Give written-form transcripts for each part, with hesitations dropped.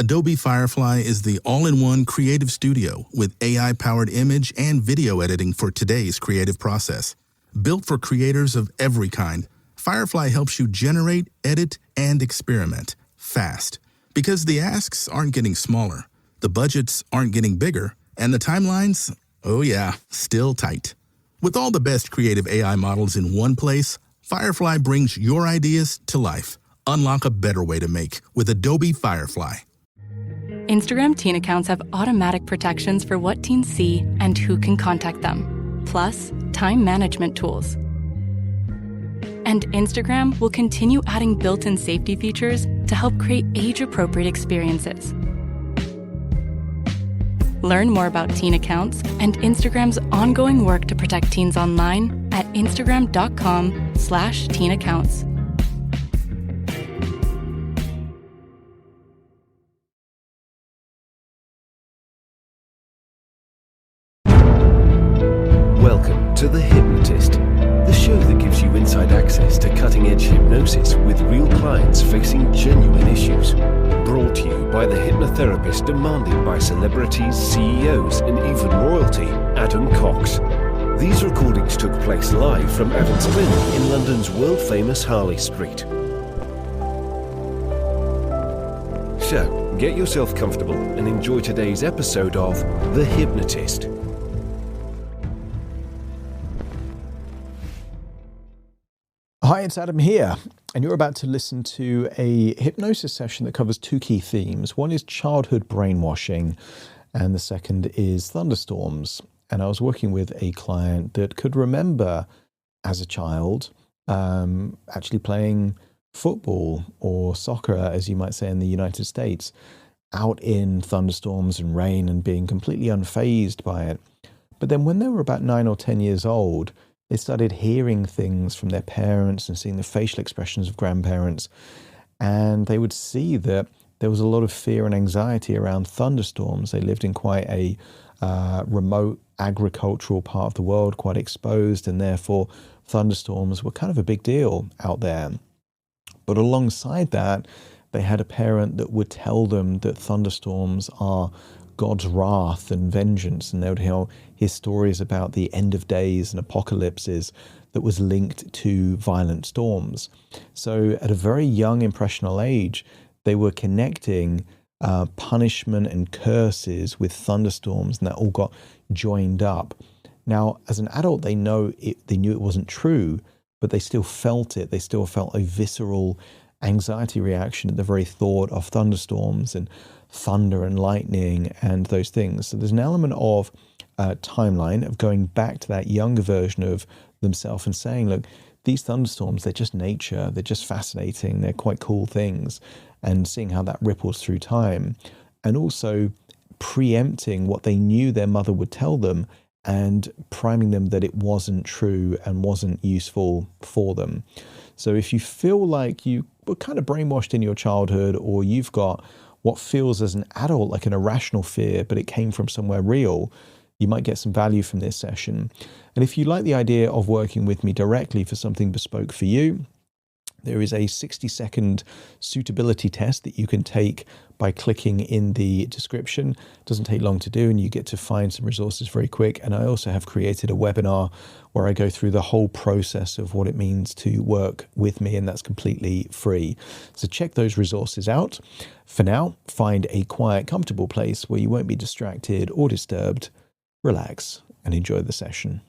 Adobe Firefly is the all-in-one creative studio with AI-powered image and video editing for today's creative process. Built for creators of every kind, Firefly helps you generate, edit, and experiment fast. Because the asks aren't getting smaller, the budgets aren't getting bigger, and the timelines, oh yeah, still tight. With all the best creative AI models in one place, Firefly brings your ideas to life. Unlock a better way to make with Adobe Firefly. Instagram teen accounts have automatic protections for what teens see and who can contact them, plus time management tools. And Instagram will continue adding built-in safety features to help create age-appropriate experiences. Learn more about teen accounts and Instagram's ongoing work to protect teens online at instagram.com/teen accounts. Welcome to The Hypnotist, the show that gives you inside access to cutting-edge hypnosis with real clients facing genuine issues. Brought to you by the hypnotherapist demanded by celebrities, CEOs, and even royalty, Adam Cox. These recordings took place live from Adam's clinic in London's world-famous Harley Street. So, get yourself comfortable and enjoy today's episode of The Hypnotist. Hi, it's Adam here, and you're about to listen to a hypnosis session that covers two key themes. One is childhood brainwashing, and the second is thunderstorms. And I was working with a client that could remember as a child actually playing football or soccer, as you might say in the United States, out in thunderstorms and rain and being completely unfazed by it. But then when they were about 9 or 10 years old, they started hearing things from their parents and seeing the facial expressions of grandparents. And they would see that there was a lot of fear and anxiety around thunderstorms. They lived in quite a remote agricultural part of the world, quite exposed, and therefore thunderstorms were kind of a big deal out there. But alongside that, they had a parent that would tell them that thunderstorms are God's wrath and vengeance, and they would hear stories about the end of days and apocalypses that was linked to violent storms. So at a very young, impressionable age, they were connecting punishment and curses with thunderstorms, and that all got joined up. Now, as an adult, they knew it wasn't true, but they still felt it. They still felt a visceral anxiety reaction at the very thought of thunderstorms and thunder and lightning and those things. So there's an element of timeline of going back to that younger version of themselves and saying, look, these thunderstorms, they're just nature. They're just fascinating. They're quite cool things, and seeing how that ripples through time, and also preempting what they knew their mother would tell them and priming them that it wasn't true and wasn't useful for them. So if you feel like you were kind of brainwashed in your childhood, or you've got what feels as an adult like an irrational fear, but it came from somewhere real, you might get some value from this session. And if you like the idea of working with me directly for something bespoke for you, there is a 60-second suitability test that you can take by clicking in the description. It doesn't take long to do, and you get to find some resources very quick. And I also have created a webinar where I go through the whole process of what it means to work with me, and that's completely free. So check those resources out. For now, find a quiet, comfortable place where you won't be distracted or disturbed. Relax and enjoy the session.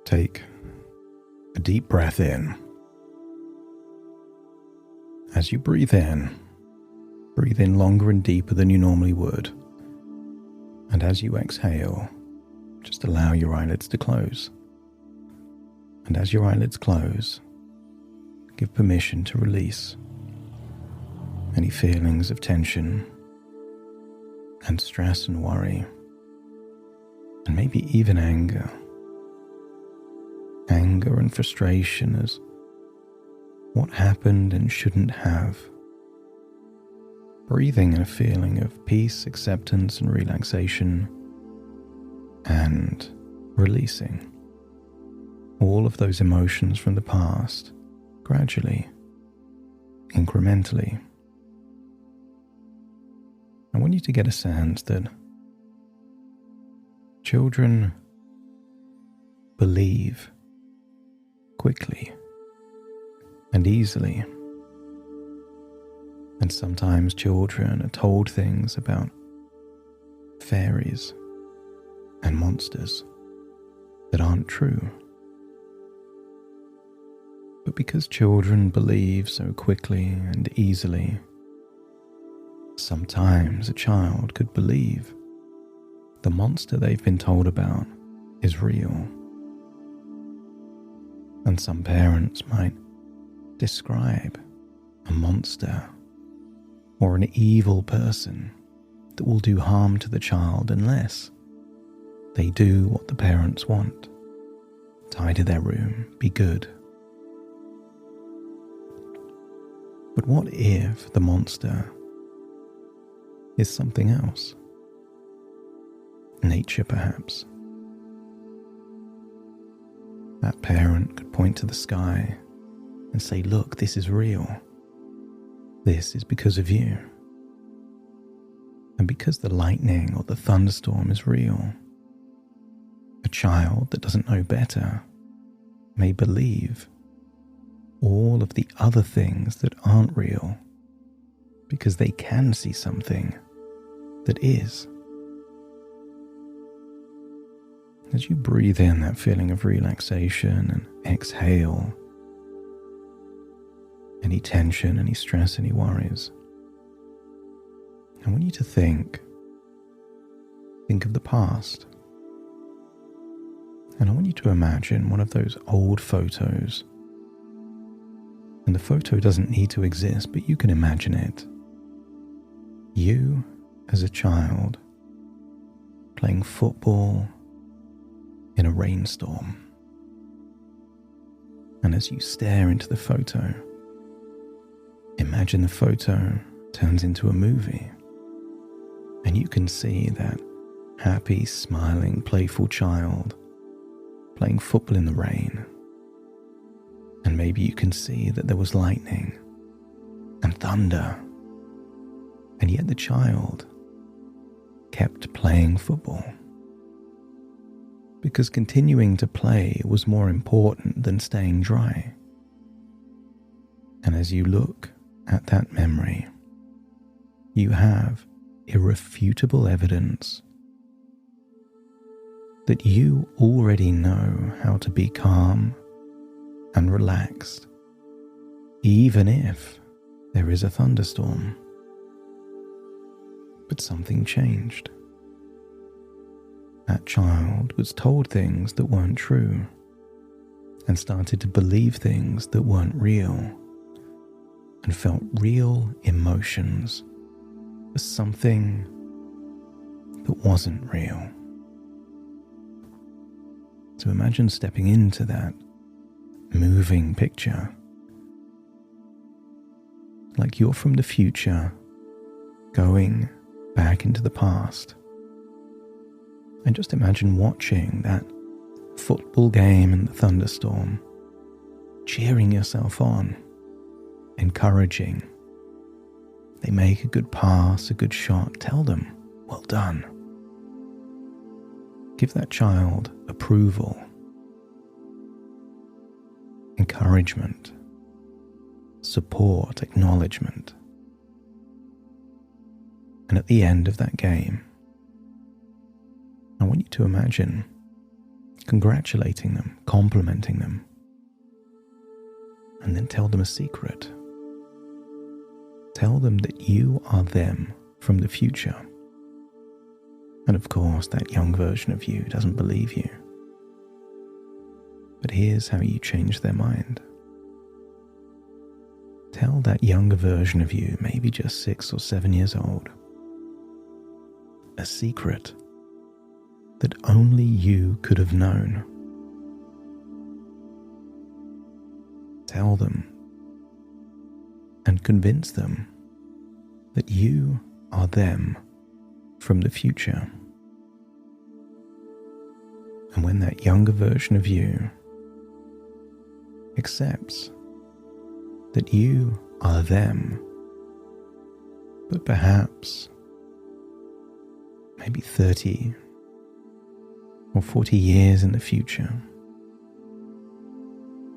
Take a deep breath in. As you breathe in longer and deeper than you normally would. And as you exhale, just allow your eyelids to close. And as your eyelids close, give permission to release any feelings of tension and stress and worry, and maybe even anger and frustration as what happened and shouldn't have. Breathing in a feeling of peace, acceptance, and relaxation, and releasing all of those emotions from the past gradually, incrementally. I want you to get a sense that children believe quickly and easily. And sometimes children are told things about fairies and monsters that aren't true. But because children believe so quickly and easily, sometimes a child could believe the monster they've been told about is real. And some parents might describe a monster or an evil person that will do harm to the child unless they do what the parents want. Tidy their room, be good. But what if the monster is something else? Nature, perhaps. That parent could point to the sky and say, look, this is real. This is because of you. And because the lightning or the thunderstorm is real, a child that doesn't know better may believe all of the other things that aren't real because they can see something that is. As you breathe in that feeling of relaxation and exhale any tension, any stress, any worries, I want you to think of the past. And I want you to imagine one of those old photos. And the photo doesn't need to exist, but you can imagine it. You as a child playing football in a rainstorm. And as you stare into the photo, imagine the photo turns into a movie. And you can see that happy, smiling, playful child playing football in the rain. And maybe you can see that there was lightning and thunder. And yet the child kept playing football. Because continuing to play was more important than staying dry. And as you look at that memory, you have irrefutable evidence that you already know how to be calm and relaxed, even if there is a thunderstorm. But something changed. That child was told things that weren't true and started to believe things that weren't real and felt real emotions for something that wasn't real. So imagine stepping into that moving picture like you're from the future going back into the past. And just imagine watching that football game in the thunderstorm, cheering yourself on, encouraging. They make a good pass, a good shot. Tell them, well done. Give that child approval, encouragement, support, acknowledgement. And at the end of that game, I want you to imagine congratulating them, complimenting them, and then tell them a secret. Tell them that you are them from the future. And of course, that young version of you doesn't believe you. But here's how you change their mind. Tell that younger version of you, maybe just 6 or 7 years old, a secret that only you could have known. Tell them and convince them that you are them from the future. And when that younger version of you accepts that you are them, but perhaps maybe 30 or 40 years in the future,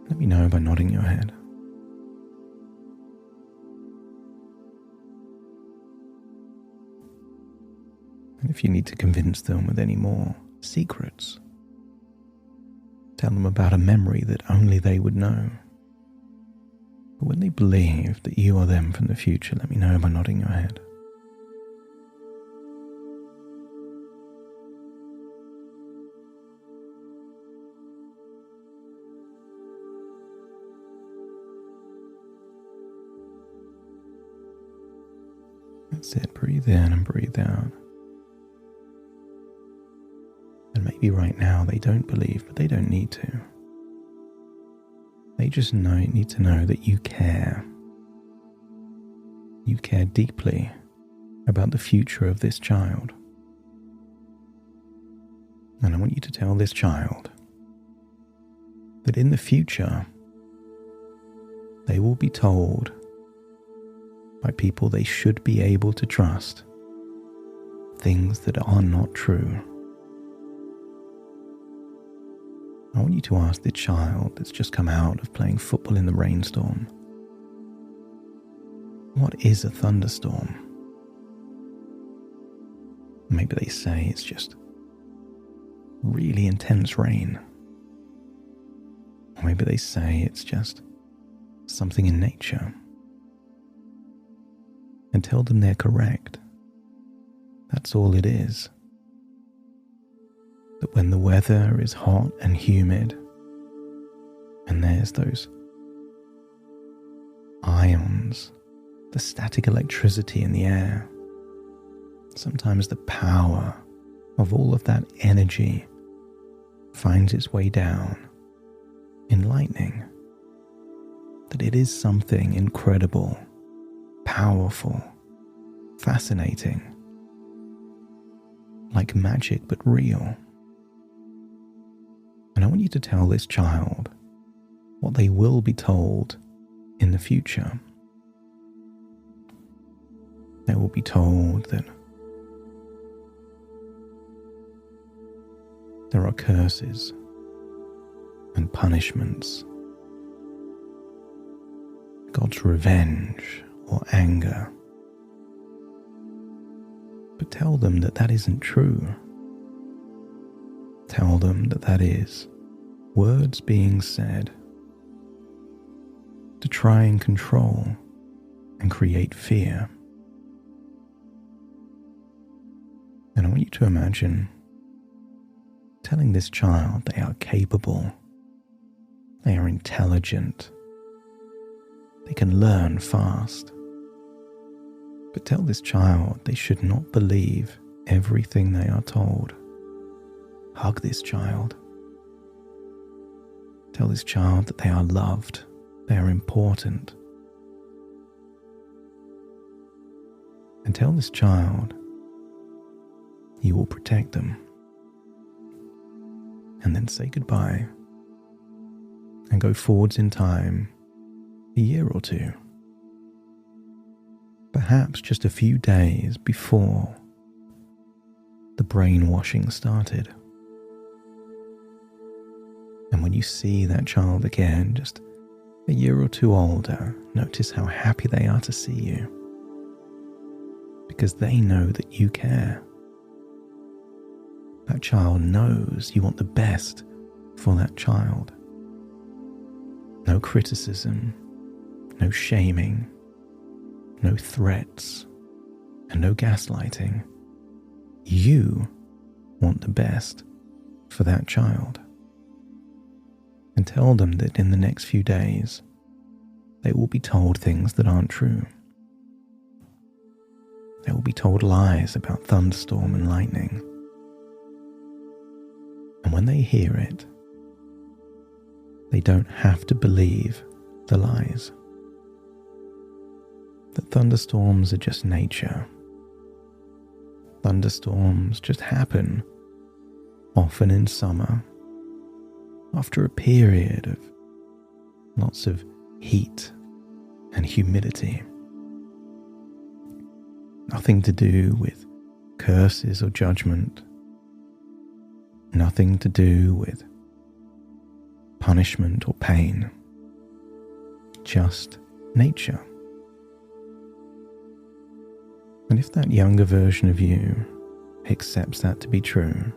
let me know by nodding your head. And if you need to convince them with any more secrets, tell them about a memory that only they would know. But when they believe that you are them from the future, let me know by nodding your head. That's it. Breathe in and breathe out. And maybe right now they don't believe, but they don't need to. They just need to know that you care. You care deeply about the future of this child. And I want you to tell this child that in the future, they will be told by people they should be able to trust things that are not true. I want you to ask the child that's just come out of playing football in the rainstorm, what is a thunderstorm? Maybe they say it's just really intense rain. Or maybe they say it's just something in nature. And tell them they're correct. That's all it is. That when the weather is hot and humid, and there's those ions, the static electricity in the air, sometimes the power of all of that energy finds its way down in lightning. That it is something incredible, powerful, fascinating, like magic but real. And I want you to tell this child what they will be told in the future. They will be told that there are curses and punishments, God's revenge or anger. But tell them that that isn't true. Tell them that that is words being said to try and control and create fear. And I want you to imagine telling this child they are capable, they are intelligent, they can learn fast. But tell this child they should not believe everything they are told. Hug this child. Tell this child that they are loved, they are important. And tell this child you will protect them. And then say goodbye and go forwards in time a year or two. Perhaps just a few days before the brainwashing started. And when you see that child again, just a year or two older, notice how happy they are to see you. Because they know that you care. That child knows you want the best for that child. No criticism, no shaming, no threats, and no gaslighting. You want the best for that child. And tell them that in the next few days, they will be told things that aren't true. They will be told lies about thunderstorm and lightning. And when they hear it, they don't have to believe the lies. that thunderstorms are just nature. Thunderstorms just happen, often in summer, after a period of lots of heat and humidity. Nothing to do with curses or judgment. Nothing to do with punishment or pain. Just nature. And if that younger version of you accepts that to be true,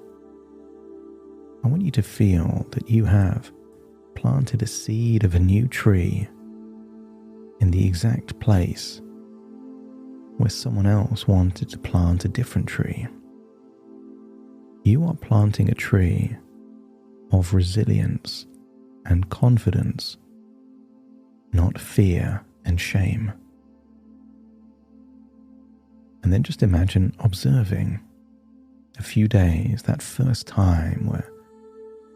I want you to feel that you have planted a seed of a new tree in the exact place where someone else wanted to plant a different tree. You are planting a tree of resilience and confidence, not fear and shame. And then just imagine observing a few days, that first time where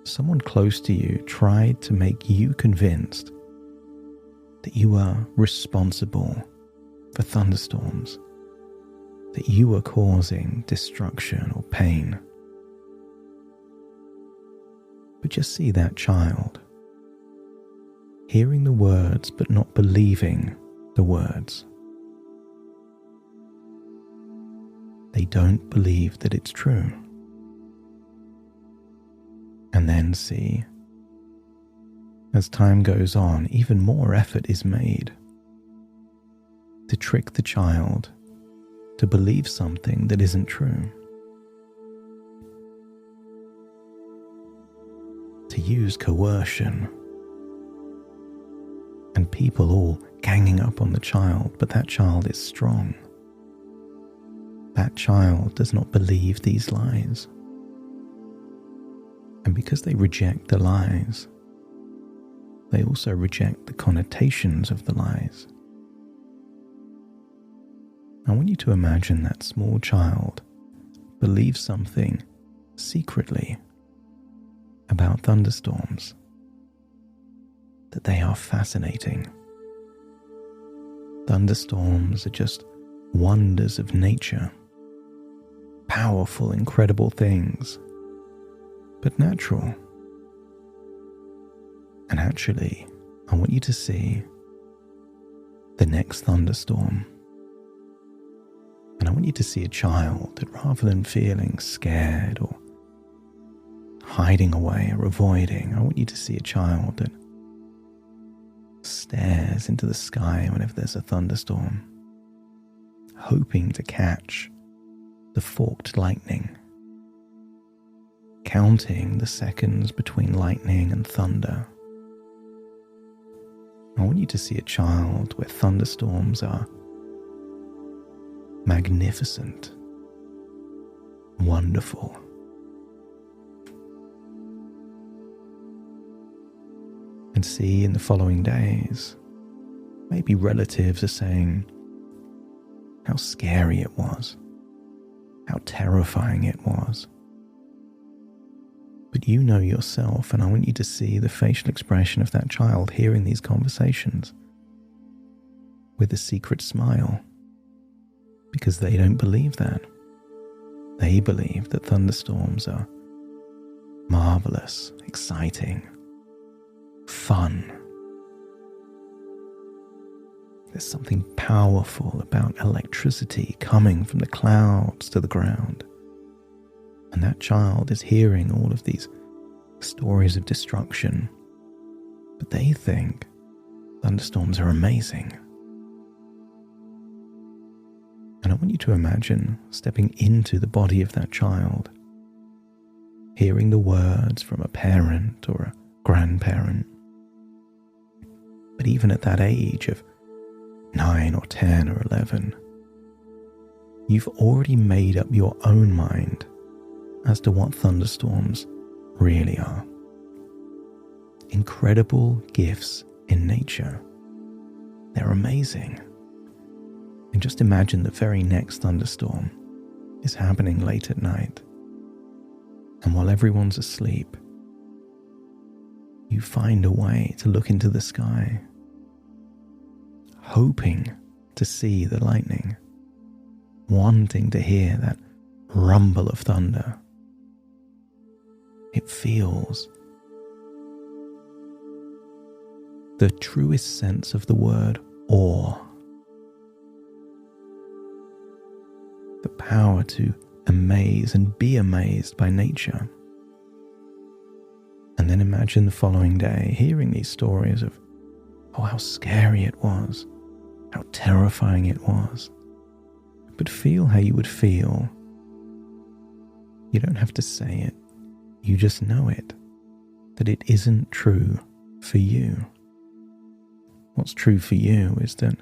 someone close to you tried to make you convinced that you are responsible for thunderstorms, that you are causing destruction or pain. But just see that child, hearing the words but not believing the words. They don't believe that it's true. And then see, as time goes on, even more effort is made to trick the child to believe something that isn't true. To use coercion. And people all ganging up on the child, but that child is strong. That child does not believe these lies. And because they reject the lies, they also reject the connotations of the lies. I want you to imagine that small child believes something secretly about thunderstorms, that they are fascinating. Thunderstorms are just wonders of nature, powerful, incredible things, but natural. And actually, I want you to see the next thunderstorm. And I want you to see a child that, rather than feeling scared or hiding away or avoiding, I want you to see a child that stares into the sky whenever there's a thunderstorm, hoping to catch the forked lightning, counting the seconds between lightning and thunder. I want you to see a child where thunderstorms are magnificent, wonderful. And see in the following days, maybe relatives are saying how scary it was, how terrifying it was. But you know yourself, and I want you to see the facial expression of that child hearing these conversations with a secret smile, because they don't believe that. They believe that thunderstorms are marvelous, exciting, fun. There's something powerful about electricity coming from the clouds to the ground. And that child is hearing all of these stories of destruction, but they think thunderstorms are amazing. And I want you to imagine stepping into the body of that child, hearing the words from a parent or a grandparent. But even at that age of 9 or 10 or 11, you've already made up your own mind as to what thunderstorms really are. Incredible gifts in nature. They're amazing. And just imagine the very next thunderstorm is happening late at night. And while everyone's asleep, you find a way to look into the sky, hoping to see the lightning, wanting to hear that rumble of thunder. It feels the truest sense of the word awe. The power to amaze and be amazed by nature. And then imagine the following day hearing these stories of, oh, how scary it was, how terrifying it was. But feel how you would feel. You don't have to say it. You just know it, that it isn't true for you. What's true for you is that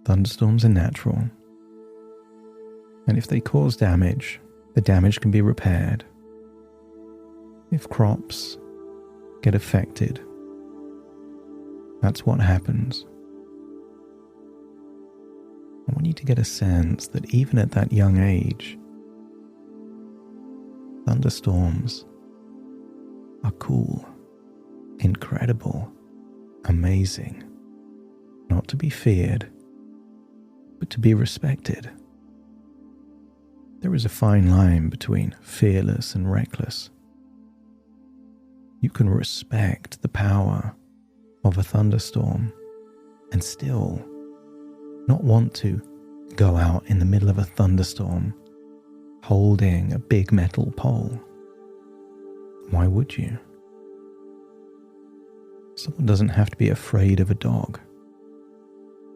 thunderstorms are natural. And if they cause damage, the damage can be repaired. If crops get affected, that's what happens. I want you to get a sense that even at that young age, thunderstorms are cool, incredible, amazing, not to be feared, but to be respected. There is a fine line between fearless and reckless. You can respect the power of a thunderstorm and still not want to go out in the middle of a thunderstorm holding a big metal pole. Why would you? Someone doesn't have to be afraid of a dog.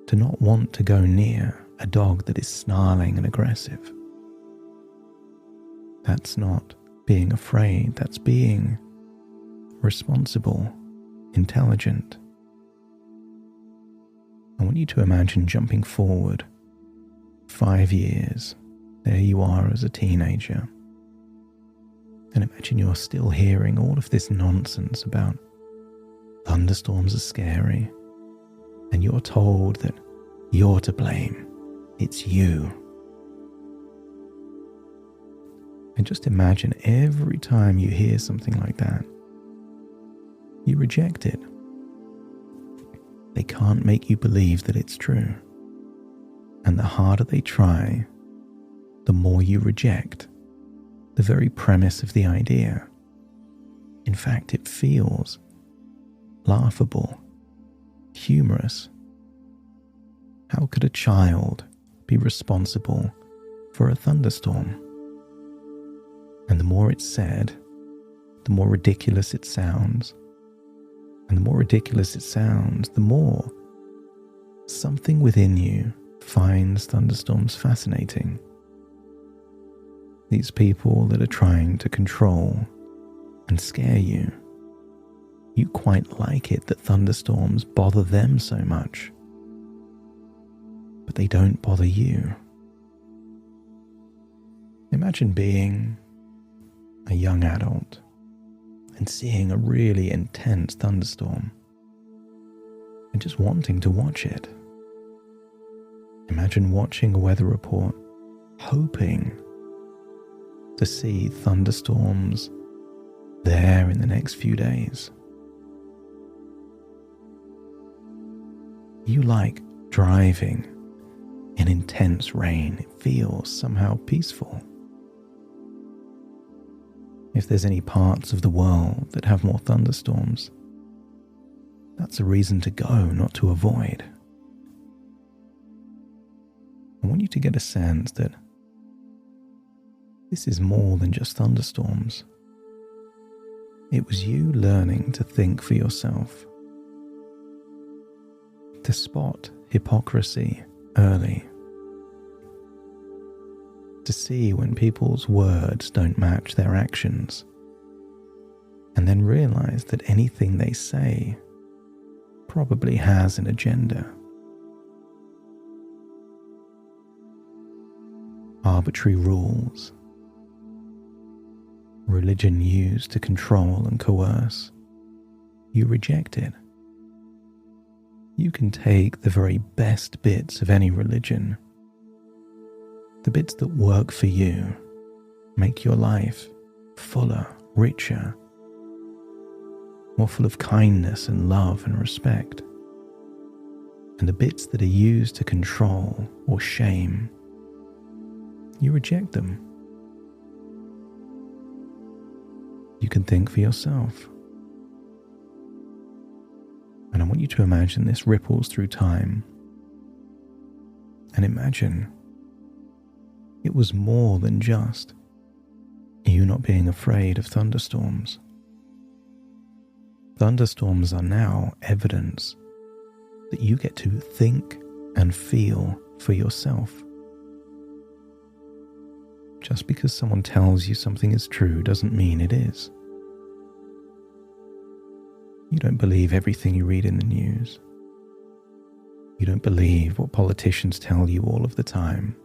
To not want to go near a dog that is snarling and aggressive. That's not being afraid, that's being responsible, intelligent. I want you to imagine jumping forward 5 years. There you are as a teenager. And imagine you're still hearing all of this nonsense about thunderstorms are scary. And you're told that you're to blame. It's you. And just imagine every time you hear something like that, you reject it. They can't make you believe that it's true. And the harder they try, the more you reject the very premise of the idea. In fact, it feels laughable, humorous. How could a child be responsible for a thunderstorm? And the more it's said, the more ridiculous it sounds. And the more ridiculous it sounds, the more something within you finds thunderstorms fascinating. These people that are trying to control and scare you, you quite like it that thunderstorms bother them so much. But they don't bother you. Imagine being a young adult and seeing a really intense thunderstorm and just wanting to watch it. Imagine watching a weather report, hoping to see thunderstorms there in the next few days. You like driving in intense rain. It feels somehow peaceful. If there's any parts of the world that have more thunderstorms, that's a reason to go, not to avoid. I want you to get a sense that this is more than just thunderstorms. It was you learning to think for yourself, to spot hypocrisy early, to see when people's words don't match their actions, and then realize that anything they say probably has an agenda. Arbitrary rules, religion used to control and coerce, you reject it. You can take the very best bits of any religion, the bits that work for you, make your life fuller, richer, more full of kindness and love and respect. And the bits that are used to control or shame, you reject them. You can think for yourself. And I want you to imagine this ripples through time. And imagine it was more than just you not being afraid of thunderstorms. Thunderstorms are now evidence that you get to think and feel for yourself. Just because someone tells you something is true doesn't mean it is. You don't believe everything you read in the news. You don't believe what politicians tell you all of the time.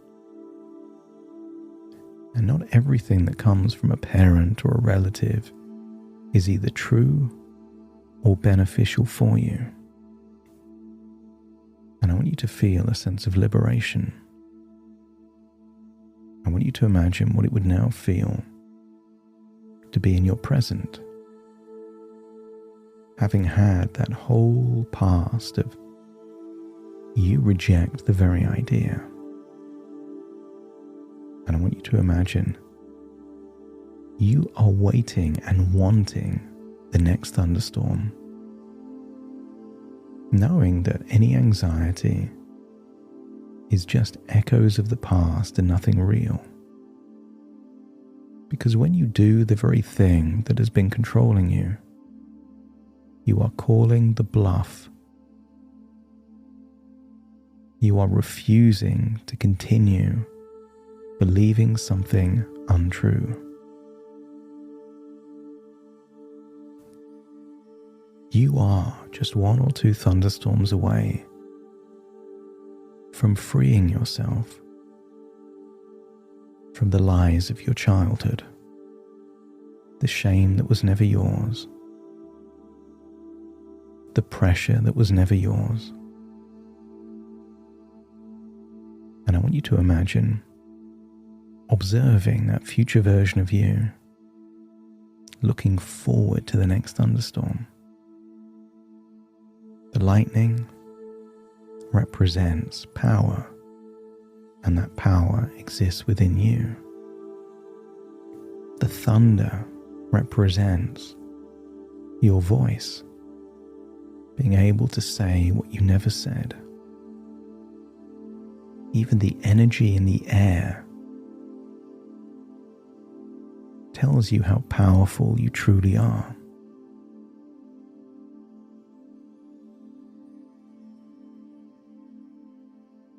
And not everything that comes from a parent or a relative is either true or beneficial for you. And I want you to feel a sense of liberation. I want you to imagine what it would now feel to be in your present, having had that whole past of you reject the very idea. And I want you to imagine you are waiting and wanting the next thunderstorm, knowing that any anxiety is just echoes of the past and nothing real. Because when you do the very thing that has been controlling you, you are calling the bluff. You are refusing to continue believing something untrue. You are just one or two thunderstorms away from freeing yourself from the lies of your childhood, the shame that was never yours, the pressure that was never yours. And I want you to imagine observing that future version of you, looking forward to the next thunderstorm. The lightning represents power, and that power exists within you. The thunder represents your voice, being able to say what you never said. Even the energy in the air tells you how powerful you truly are.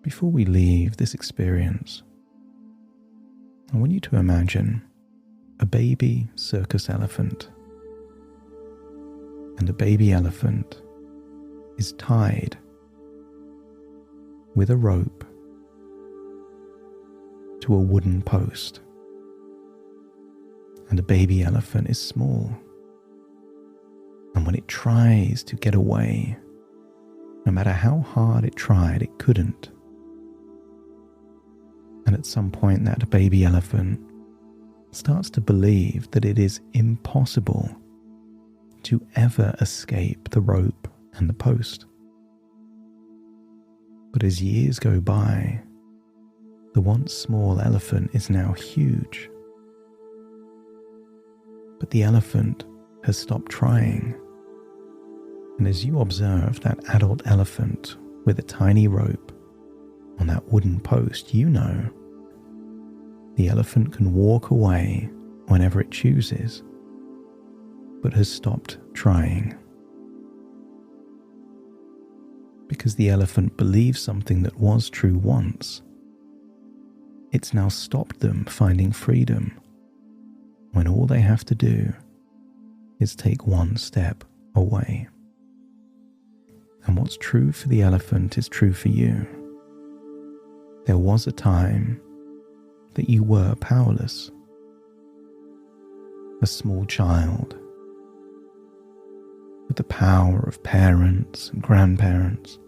Before we leave this experience, I want you to imagine a baby circus elephant. And a baby elephant is tied with a rope to a wooden post. And a baby elephant is small. And when it tries to get away, no matter how hard it tried, it couldn't. And at some point that baby elephant starts to believe that it is impossible to ever escape the rope and the post. But as years go by, the once small elephant is now huge. But the elephant has stopped trying. And as you observe that adult elephant with a tiny rope on that wooden post, you know the elephant can walk away whenever it chooses, but has stopped trying. Because the elephant believes something that was true once, it's now stopped them finding freedom when all they have to do is take one step away. And what's true for the elephant is true for you. There was a time that you were powerless. A small child with the power of parents and grandparents.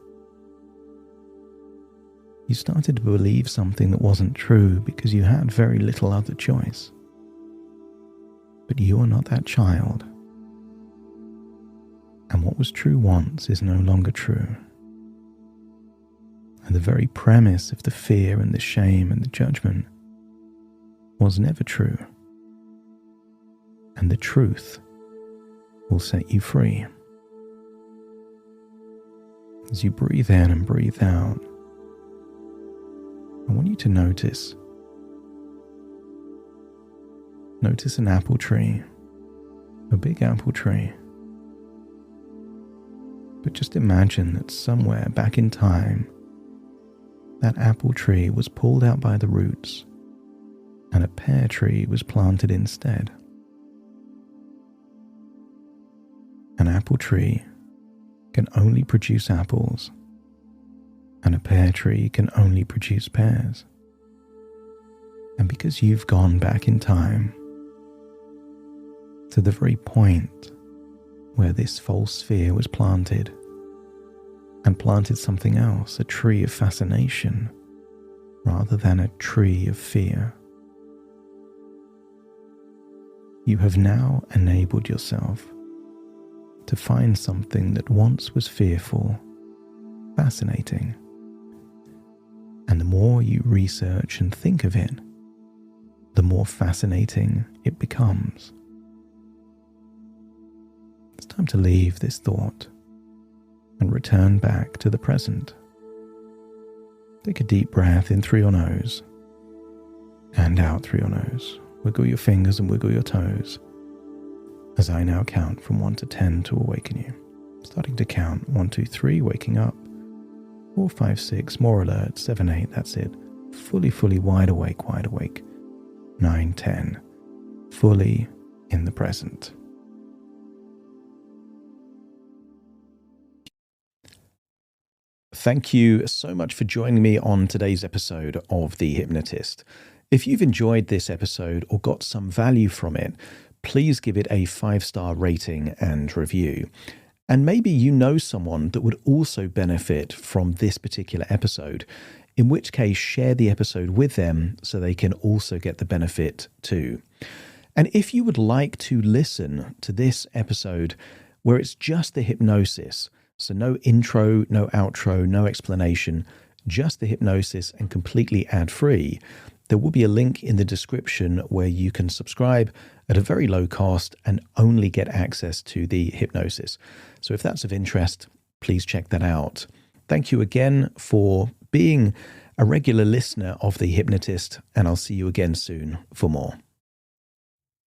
You started to believe something that wasn't true because you had very little other choice. But you are not that child. And what was true once is no longer true. the very premise of the fear and the shame and the judgment was never true. And the truth will set you free. As you breathe in and breathe out, I want you to notice an apple tree, a big apple tree. But just imagine that somewhere back in time, that apple tree was pulled out by the roots and a pear tree was planted instead. An apple tree can only produce apples, and a pear tree can only produce pears. And because you've gone back in time to the very point where this false fear was planted, and planted something else, a tree of fascination, rather than a tree of fear, you have now enabled yourself to find something that once was fearful, fascinating. And the more you research and think of it, the more fascinating it becomes. It's time to leave this thought and return back to the present. Take a deep breath in through your nose and out through your nose. Wiggle your fingers and wiggle your toes as I now count from 1 to 10 to awaken you. Starting to count 1, 2, 3, waking up. 4, 5, 6, more alert. 7, 8, that's it. Fully wide awake. 9, 10, fully in the present. Thank you so much for joining me on today's episode of The Hypnotist. If you've enjoyed this episode or got some value from it, please give it a 5-star rating and review. And maybe you know someone that would also benefit from this particular episode, in which case share the episode with them so they can also get the benefit too. And if you would like to listen to this episode where it's just the hypnosis, so no intro, no outro, no explanation, just the hypnosis and completely ad-free, there will be a link in the description where you can subscribe at a very low cost and only get access to the hypnosis. So if that's of interest, please check that out. Thank you again for being a regular listener of The Hypnotist, and I'll see you again soon for more.